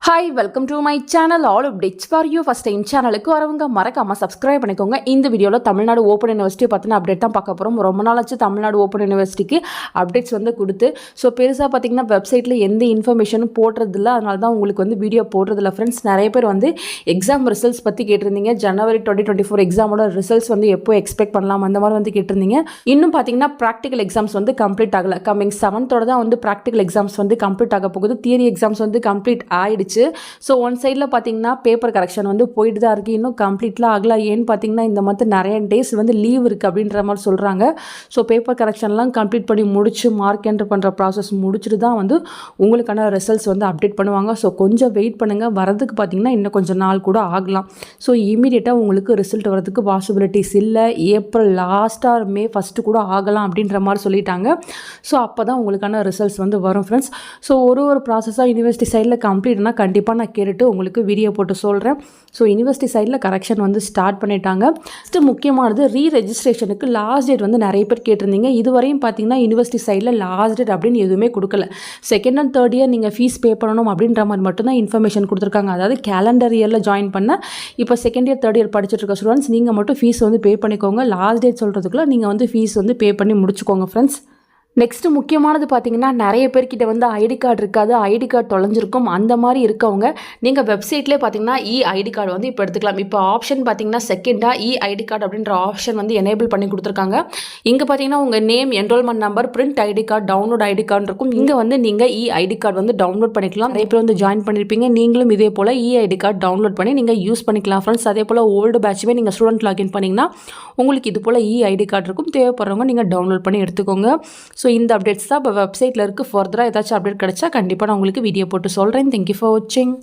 Hi welcome to my channel all updates for you. First time சேனலுக்கு வரவங்க மறக்காமல் subscribe பண்ணிக்கோங்க. இந்த வீடியோவில் தமிழ்நாடு ஓப்பன் யூனிவர்சிட்டி பற்றின அப்டேட் தான் பார்க்க போகிறோம். ரொம்ப நாளாச்சு தமிழ்நாடு ஓப்பன் யூனிவர்சிட்டிக்கு அப்டேட்ஸ் கொடுத்து. ஸோ பெருசாக பார்த்தீங்கன்னா வெப்சைட்டில் எந்த இன்ஃபர்மேஷனும் போடுறதில்ல. அதனால தான் உங்களுக்கு வீடியோ போடுறதில்ல ஃப்ரெண்ட்ஸ். நிறைய பேர் எக்ஸாம் ரிசல்ட்ஸ் பற்றி கேட்டிருந்தீங்க. ஜனவரி 2024 எக்ஸாமோட ரிசல்ட்ஸ் எப்போ எக்ஸ்பெக்ட் பண்ணலாம் அந்த மாதிரி கேட்டிருந்தீங்க. இன்னும் பார்த்தீங்கன்னா ப்ராக்டிக்கல் எக்ஸாம்ஸ் கம்ப்ளீட் ஆகலை. கம்மிங் 7th தான் ப்ராக்டிக்கல் எக்ஸாம்ஸ் கம்ப்ளீட் ஆக போகுது. தியரி எக்ஸாம்ஸ் கம்ப்ளீட் ஆயிடுச்சு. ஸோ ஒன் சைடில் பார்த்தீங்கன்னா பேப்பர் கரெக்ஷன் போயிட்டு தான் இருக்குது. இன்னும் கம்ப்ளீட்லாம் ஆகலை. ஏன்னு பார்த்தீங்கன்னா இந்த மந்த் நிறைய டேஸ் லீவ் இருக்குது அப்படின்ற மாதிரி சொல்கிறாங்க. ஸோ பேப்பர் கரெக்ஷன்லாம் கம்ப்ளீட் பண்ணி முடிச்சு மார்க் என்ட்ரு பண்ணுற ப்ராசஸ் முடிச்சுட்டு தான் உங்களுக்கான ரிசல்ட்ஸ் அப்டேட் பண்ணுவாங்க. ஸோ கொஞ்சம் வெயிட் பண்ணுங்கள். வரதுக்கு பார்த்தீங்கன்னா இன்னும் கொஞ்சம் நாள் கூட ஆகலாம். ஸோ இமீடியட்டாக உங்களுக்கு ரிசல்ட் வரதுக்கு பாசிபிலிட்டிஸ் இல்லை. April last or May first கூட ஆகலாம் அப்படின்ற மாதிரி சொல்லிட்டாங்க. ஸோ அப்போ தான் உங்களுக்கான ரிசல்ட்ஸ் வரும் ஃப்ரெண்ட்ஸ். ஸோ ஒரு ப்ராசஸாக யூனிவர்சிட்டி சைடில் கம்ப்ளீட்னா கண்டிப்பாக நான் கேட்டுட்டு உங்களுக்கு வீடியோ போட்டு சொல்கிறேன். ஸோ யூனிவர்சிட்டி சைடில் கரெக்ஷன் ஸ்டார்ட் பண்ணிட்டாங்க. ஃபஸ்ட்டு முக்கியமானது ரெஜிஸ்ட்ரேஷனுக்கு லாஸ்ட் டேட் நிறைய பேர் கேட்டிருந்தீங்க. இதுவரையும் பார்த்தீங்கன்னா யூனிவர்சிட்டி சைடில் லாஸ்ட் டேட் அப்படின்னு எதுவுமே கொடுக்கல. செகண்ட் அண்ட் தேர்ட் இயர் நீங்கள் ஃபீஸ் பே பண்ணணும் அப்படின்ற மாதிரி மட்டும்தான் இன்ஃபர்மேஷன் கொடுத்துருக்காங்க. அதாவது கேலண்டர் இயரில் ஜாயின் பண்ண இப்போ செகண்ட் இயர் தேர்ட் இயர் படிச்சுட்டு இருக்க ஸ்டூடெண்ட்ஸ் நீங்கள் மட்டும் ஃபீஸ் பே பண்ணிக்கோங்க. லாஸ்ட் டேட் சொல்கிறதுக்குள்ள நீங்கள் ஃபீஸ் பே பண்ணி முடிச்சுக்கோங்க ஃப்ரெண்ட்ஸ். நெக்ஸ்ட்டு முக்கியமானது பார்த்தீங்கன்னா நிறைய பேர்கிட்ட ஐடி கார்டு இருக்காது, ஐடி கார்டு தொலைஞ்சிருக்கும். அந்த மாதிரி இருக்கவங்க நீங்கள் வெப்சைட்லேயே பார்த்தீங்கன்னா ஐடி கார்டு இப்போ எடுத்துக்கலாம். இப்போ ஆப்ஷன் பார்த்தீங்கன்னா செகண்டாக ஐடி கார்டு அப்படின்ற ஆப்ஷன் எனேபிள் பண்ணி கொடுத்துருக்காங்க. இங்கே பார்த்தீங்கன்னா உங்கள் name, enrollment number, print ID card, download ID card இருக்கும். இங்கே நீங்கள் ஐடி கார்டு டவுன்லோட் பண்ணிக்கலாம். நிறைய பேர் ஜாயின் பண்ணியிருப்பீங்க. நீங்களும் இதே போல் ஐடி கார்டு டவுன்லோட் பண்ணி நீங்கள் யூஸ் பண்ணிக்கலாம் ஃப்ரெண்ட்ஸ். அதே போல் ஓல்டு பேட்சுமே நீங்கள் ஸ்டூடெண்ட் லாகின் பண்ணிங்கன்னா உங்களுக்கு இது போல் ஐடி கார்டு இருக்கும். தேவைப்படுறவங்க நீங்கள் டவுன்லோட் பண்ணி எடுத்துக்கோங்க. ஸோ இந்த அப்டேட்ஸ் தான் இப்போ வெப்சைட்டில் இருக்குது. ஃபர்தராக ஏதாச்சும் அப்டேட் கிடைச்சா கண்டிப்பாக நான் உங்களுக்கு வீடியோ போட்டு சொல்கிறேன். தேங்க்யூ ஃபார் வாட்சிங்.